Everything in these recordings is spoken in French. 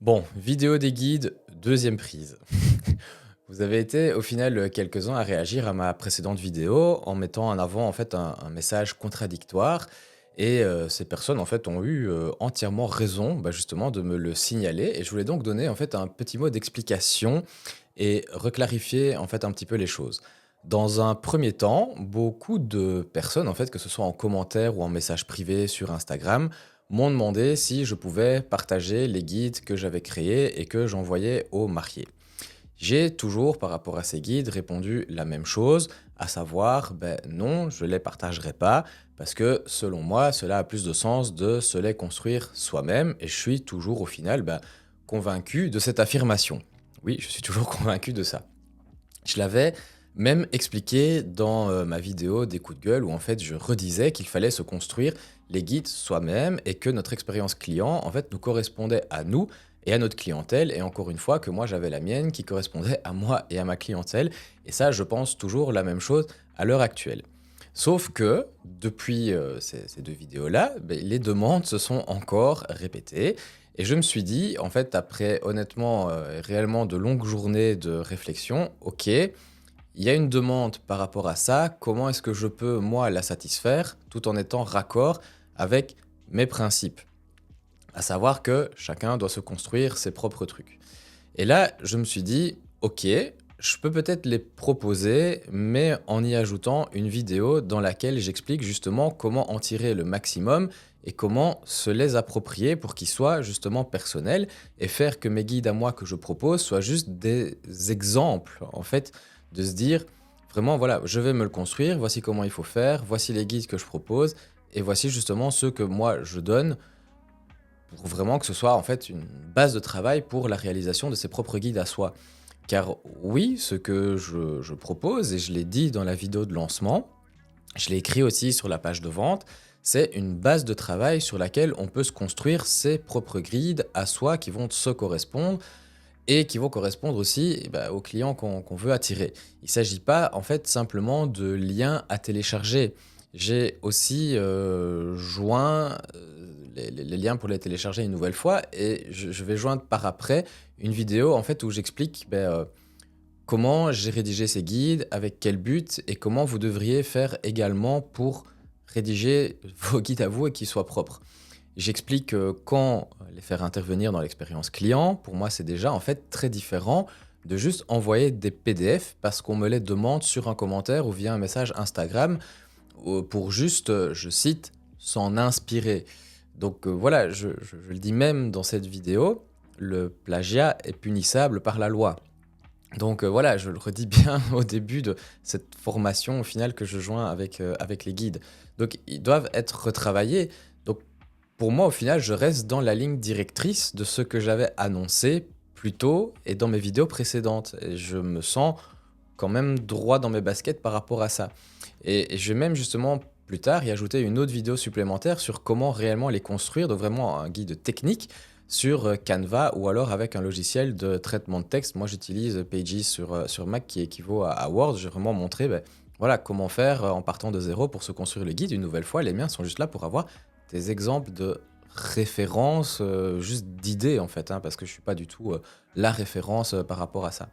Bon, vidéo des guides, deuxième prise. Vous avez été au final quelques-uns à réagir à ma précédente vidéo en mettant en avant en fait un message contradictoire et ces personnes en fait ont eu entièrement raison justement de me le signaler et je voulais donc donner en fait un petit mot d'explication et reclarifier en fait un petit peu les choses. Dans un premier temps, beaucoup de personnes en fait, que ce soit en commentaire ou en message privé sur Instagram, m'ont demandé si je pouvais partager les guides que j'avais créés et que j'envoyais aux mariés. J'ai toujours, par rapport à ces guides, répondu la même chose, à savoir, non, je ne les partagerai pas, parce que selon moi, cela a plus de sens de se les construire soi-même, et je suis toujours au final convaincu de cette affirmation. Oui, je suis toujours convaincu de ça. Je l'avais même expliqué dans ma vidéo des coups de gueule où en fait je redisais qu'il fallait se construire les guides soi-même et que notre expérience client en fait nous correspondait à nous et à notre clientèle et encore une fois que moi j'avais la mienne qui correspondait à moi et à ma clientèle et ça je pense toujours la même chose à l'heure actuelle. Sauf que depuis ces deux vidéos-là, les demandes se sont encore répétées et je me suis dit, en fait, après honnêtement, réellement de longues journées de réflexion, OK, il y a une demande par rapport à ça, comment est-ce que je peux, moi, la satisfaire tout en étant raccord avec mes principes? À savoir que chacun doit se construire ses propres trucs. Et là, je me suis dit: «OK, je peux peut-être les proposer, mais en y ajoutant une vidéo dans laquelle j'explique justement comment en tirer le maximum et comment se les approprier pour qu'ils soient justement personnels et faire que mes guides à moi que je propose soient juste des exemples, en fait, de se dire: "Vraiment, voilà, je vais me le construire, voici comment il faut faire, voici les guides que je propose et voici justement ceux que moi je donne", pour vraiment que ce soit en fait une base de travail pour la réalisation de ses propres guides à soi. Car oui, ce que je propose, et je l'ai dit dans la vidéo de lancement, je l'ai écrit aussi sur la page de vente, c'est une base de travail sur laquelle on peut se construire ses propres guides à soi qui vont se correspondre et qui vont correspondre aussi aux clients qu'on veut attirer. Il ne s'agit pas en fait simplement de liens à télécharger. J'ai aussi joint les liens pour les télécharger une nouvelle fois et je vais joindre par après une vidéo en fait où j'explique comment j'ai rédigé ces guides, avec quel but et comment vous devriez faire également pour rédiger vos guides à vous et qu'ils soient propres. J'explique quand les faire intervenir dans l'expérience client, pour moi, c'est déjà en fait très différent de juste envoyer des PDF parce qu'on me les demande sur un commentaire ou via un message Instagram pour juste, je cite, s'en inspirer. Donc voilà, je le dis même dans cette vidéo, le plagiat est punissable par la loi. Donc voilà, je le redis bien au début de cette formation au final que je joins avec les guides. Donc ils doivent être retravaillés. Donc pour moi, au final, je reste dans la ligne directrice de ce que j'avais annoncé plus tôt et dans mes vidéos précédentes. Et je me sens quand même droit dans mes baskets par rapport à ça. Et je vais même justement plus tard y ajouter une autre vidéo supplémentaire sur comment réellement les construire, donc vraiment un guide technique sur Canva ou alors avec un logiciel de traitement de texte. Moi, j'utilise Pages sur Mac qui équivaut à Word. J'ai vraiment montré voilà, comment faire en partant de zéro pour se construire le guide. Une nouvelle fois, les miens sont juste là pour avoir des exemples de références, juste d'idées en fait, hein, parce que je suis pas du tout la référence par rapport à ça.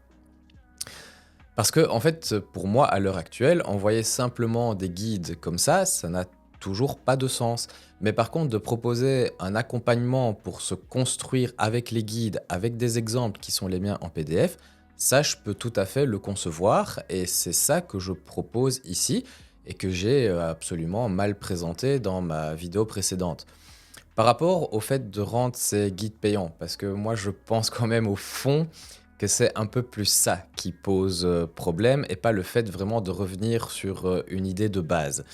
Parce que, en fait, pour moi, à l'heure actuelle, envoyer simplement des guides comme ça n'a toujours pas de sens. Mais par contre, de proposer un accompagnement pour se construire avec les guides, avec des exemples qui sont les miens en PDF, ça, je peux tout à fait le concevoir et c'est ça que je propose ici et que j'ai absolument mal présenté dans ma vidéo précédente. Par rapport au fait de rendre ces guides payants, parce que moi je pense quand même au fond que c'est un peu plus ça qui pose problème et pas le fait vraiment de revenir sur une idée de base.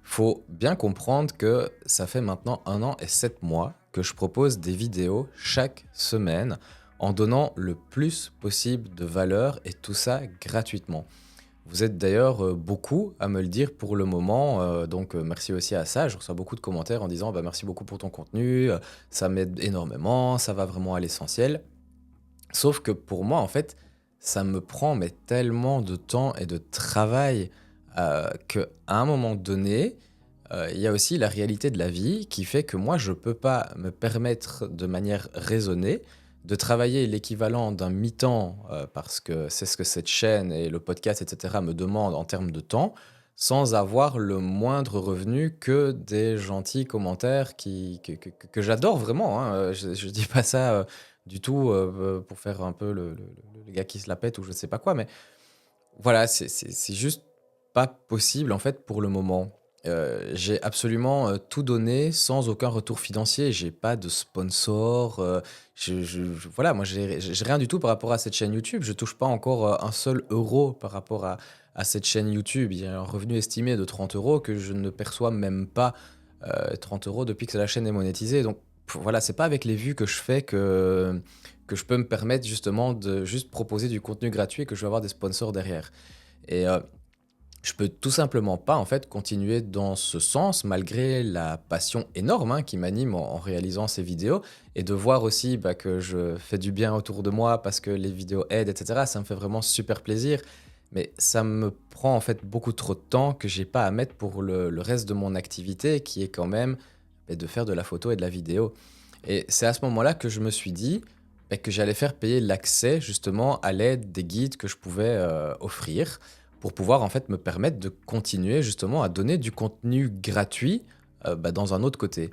Faut bien comprendre que ça fait maintenant 1 an et 7 mois que je propose des vidéos chaque semaine en donnant le plus possible de valeur et tout ça gratuitement. Vous êtes d'ailleurs beaucoup à me le dire pour le moment, donc merci aussi à ça. Je reçois beaucoup de commentaires en disant merci beaucoup pour ton contenu, ça m'aide énormément, ça va vraiment à l'essentiel. Sauf que pour moi, en fait, ça me prend mais tellement de temps et de travail qu'à un moment donné, il y a aussi la réalité de la vie qui fait que moi, je peux pas me permettre de manière raisonnée de travailler l'équivalent d'un mi-temps, parce que c'est ce que cette chaîne et le podcast et cetera me demandent en termes de temps, sans avoir le moindre revenu que des gentils commentaires qui que j'adore vraiment, hein, je dis pas ça, du tout, pour faire un peu le gars qui se la pète ou je sais pas quoi, mais voilà, c'est juste pas possible, en fait, pour le moment. J'ai absolument, tout donné sans aucun retour financier. J'ai pas de sponsor, je voilà, moi, j'ai rien du tout par rapport à cette chaîne YouTube. Je touche pas encore, un seul euro par rapport à cette chaîne YouTube. Il y a un revenu estimé de 30 € que je ne perçois même pas, 30 € depuis que la chaîne est monétisée. Donc voilà, c'est pas avec les vues que je fais que je peux me permettre justement de juste proposer du contenu gratuit et que je vais avoir des sponsors derrière. Et je peux tout simplement pas en fait continuer dans ce sens malgré la passion énorme, hein, qui m'anime en réalisant ces vidéos et de voir aussi, bah, que je fais du bien autour de moi parce que les vidéos aident et cetera. Ça me fait vraiment super plaisir, mais ça me prend en fait beaucoup trop de temps que j'ai pas à mettre pour le reste de mon activité qui est quand même, beh, de faire de la photo et de la vidéo. Et c'est à ce moment-là que je me suis dit, beh, que j'allais faire payer l'accès justement à l'aide des guides que je pouvais, offrir pour pouvoir en fait me permettre de continuer justement à donner du contenu gratuit, bah, dans un autre côté.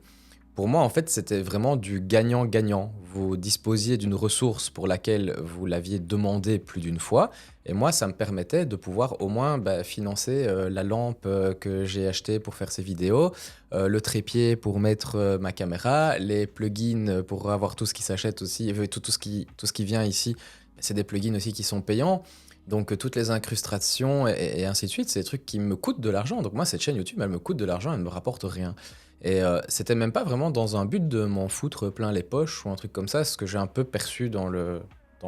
Pour moi, en fait, c'était vraiment du gagnant-gagnant. Vous disposiez d'une ressource pour laquelle vous l'aviez demandé plus d'une fois, et moi, ça me permettait de pouvoir au moins, bah, financer, la lampe, que j'ai achetée pour faire ces vidéos, le trépied pour mettre, ma caméra, les plugins, pour avoir tout ce qui s'achète aussi, tout ce qui vient ici, c'est des plugins aussi qui sont payants. Donc, toutes les incrustations et ainsi de suite, c'est des trucs qui me coûtent de l'argent. Donc moi, cette chaîne YouTube, elle me coûte de l'argent, elle ne me rapporte rien. Et c'était même pas vraiment dans un but de m'en foutre plein les poches ou un truc comme ça, ce que j'ai un peu perçu dans le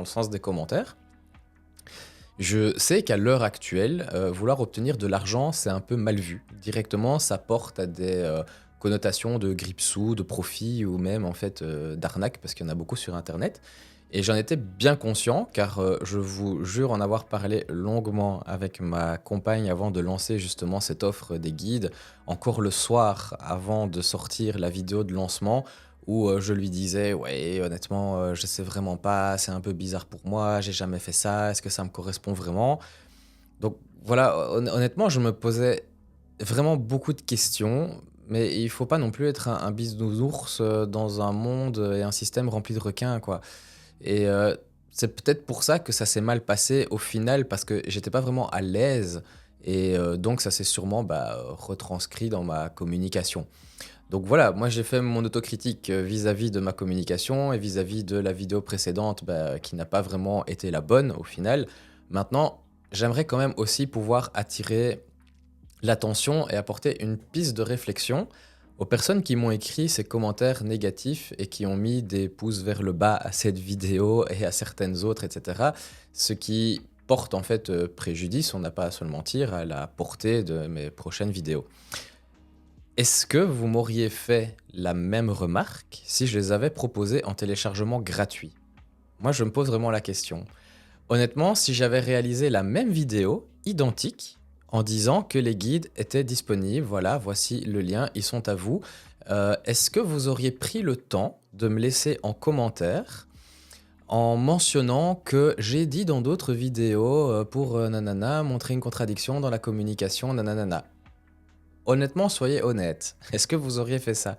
sens des commentaires. Je sais qu'à l'heure actuelle, vouloir obtenir de l'argent, c'est un peu mal vu. Directement, ça porte à des, connotations de grippe-sous, de profit ou même en fait, d'arnaque parce qu'il y en a beaucoup sur internet et j'en étais bien conscient car, je vous jure en avoir parlé longuement avec ma compagne avant de lancer justement cette offre des guides, encore le soir avant de sortir la vidéo de lancement où, je lui disais: «Ouais, honnêtement, je sais vraiment pas, c'est un peu bizarre pour moi, j'ai jamais fait ça, est-ce que ça me correspond vraiment?» Donc voilà, honnêtement, je me posais vraiment beaucoup de questions, mais il faut pas non plus être un bisounours, dans un monde, et un système rempli de requins, quoi. Et c'est peut-être pour ça que ça s'est mal passé au final parce que j'étais pas vraiment à l'aise et donc ça s'est sûrement, bah, retranscrit dans ma communication. Donc voilà, moi j'ai fait mon autocritique, vis-à-vis de ma communication et vis-à-vis de la vidéo précédente, bah, qui n'a pas vraiment été la bonne au final. Maintenant, j'aimerais quand même aussi pouvoir attirer l'attention et apporter une piste de réflexion aux personnes qui m'ont écrit ces commentaires négatifs et qui ont mis des pouces vers le bas à cette vidéo et à certaines autres, et cetera. Ce qui porte en fait, préjudice, on n'a pas à se le mentir, à la portée de mes prochaines vidéos. Est-ce que vous m'auriez fait la même remarque si je les avais proposées en téléchargement gratuit? Moi, je me pose vraiment la question. Honnêtement, si j'avais réalisé la même vidéo, identique, en disant que les guides étaient disponibles, voilà, voici le lien, ils sont à vous, est-ce que vous auriez pris le temps de me laisser en commentaire en mentionnant que j'ai dit dans d'autres vidéos, pour, nanana, montrer une contradiction dans la communication, nananana? Honnêtement, soyez honnête. Est-ce que vous auriez fait ça?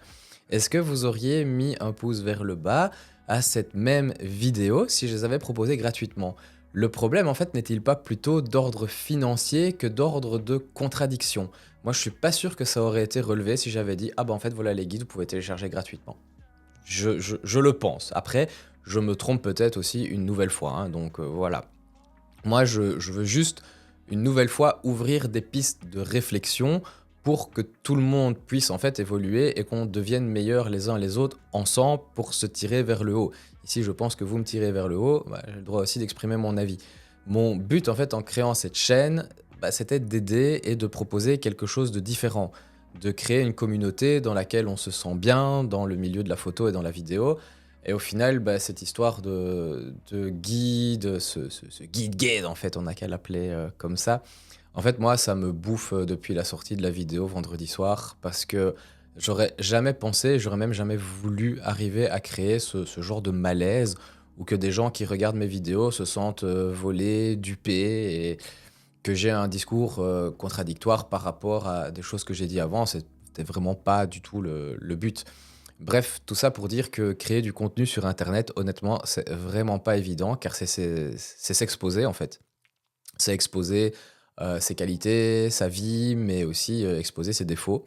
Est-ce que vous auriez mis un pouce vers le bas à cette même vidéo si je les avais proposées gratuitement? Le problème, en fait, n'est-il pas plutôt d'ordre financier que d'ordre de contradiction? Moi, je suis pas sûr que ça aurait été relevé si j'avais dit: «Ah bah, en fait, voilà les guides, vous pouvez télécharger gratuitement». Je le pense. Après, je me trompe peut-être aussi une nouvelle fois, hein, donc voilà. Moi, je veux juste, une nouvelle fois, ouvrir des pistes de réflexion pour que tout le monde puisse en fait évoluer et qu'on devienne meilleurs les uns les autres ensemble pour se tirer vers le haut. Ici, je pense que vous me tirez vers le haut, bah, j'ai le droit aussi d'exprimer mon avis. Mon but en fait en créant cette chaîne, bah, c'était d'aider et de proposer quelque chose de différent, de créer une communauté dans laquelle on se sent bien dans le milieu de la photo et dans la vidéo, et au final, bah, cette histoire de guide, ce guide en fait, on n'a qu'à l'appeler, comme ça. En fait, moi, ça me bouffe, depuis la sortie de la vidéo vendredi soir parce que j'aurais jamais pensé, j'aurais même jamais voulu arriver à créer ce genre de malaise ou que des gens qui regardent mes vidéos se sentent volés, dupés et que j'ai un discours contradictoire par rapport à des choses que j'ai dit avant. C'était vraiment pas du tout le but. Bref, tout ça pour dire que créer du contenu sur Internet, honnêtement, c'est vraiment pas évident car c'est s'exposer en fait. C'est exposer ses qualités, sa vie, mais aussi exposer ses défauts.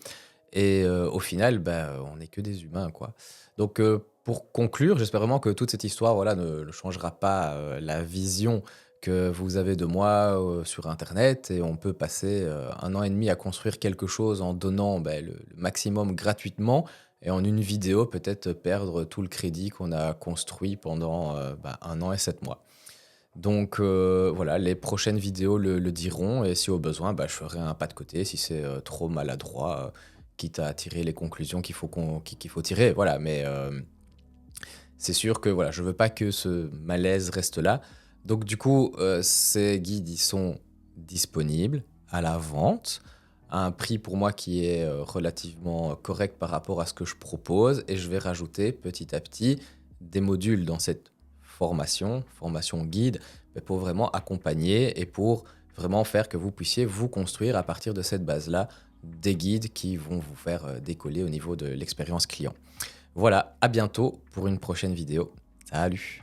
Et au final, bah, on n'est que des humains, quoi. Donc pour conclure, j'espère vraiment que toute cette histoire, voilà, ne changera pas, la vision que vous avez de moi, sur internet et on peut passer, 1 an et demi à construire quelque chose en donnant, beh, le maximum gratuitement et en une vidéo peut-être perdre tout le crédit qu'on a construit pendant, bah, 1 an et 7 mois. Donc voilà, les prochaines vidéos le diront et si au besoin, bah, je ferai un pas de côté si c'est, trop maladroit, quitte à tirer les conclusions qu'il faut tirer, voilà. Mais c'est sûr que, voilà, je veux pas que ce malaise reste là. Donc du coup, ces guides, ils sont disponibles à la vente, à un prix pour moi qui est, relativement correct par rapport à ce que je propose et je vais rajouter petit à petit des modules dans cette formation guide, beh, pour vraiment accompagner et pour vraiment faire que vous puissiez vous construire à partir de cette base-là, des guides qui vont vous faire, décoller au niveau de l'expérience client. Voilà, à bientôt pour une prochaine vidéo. Salut!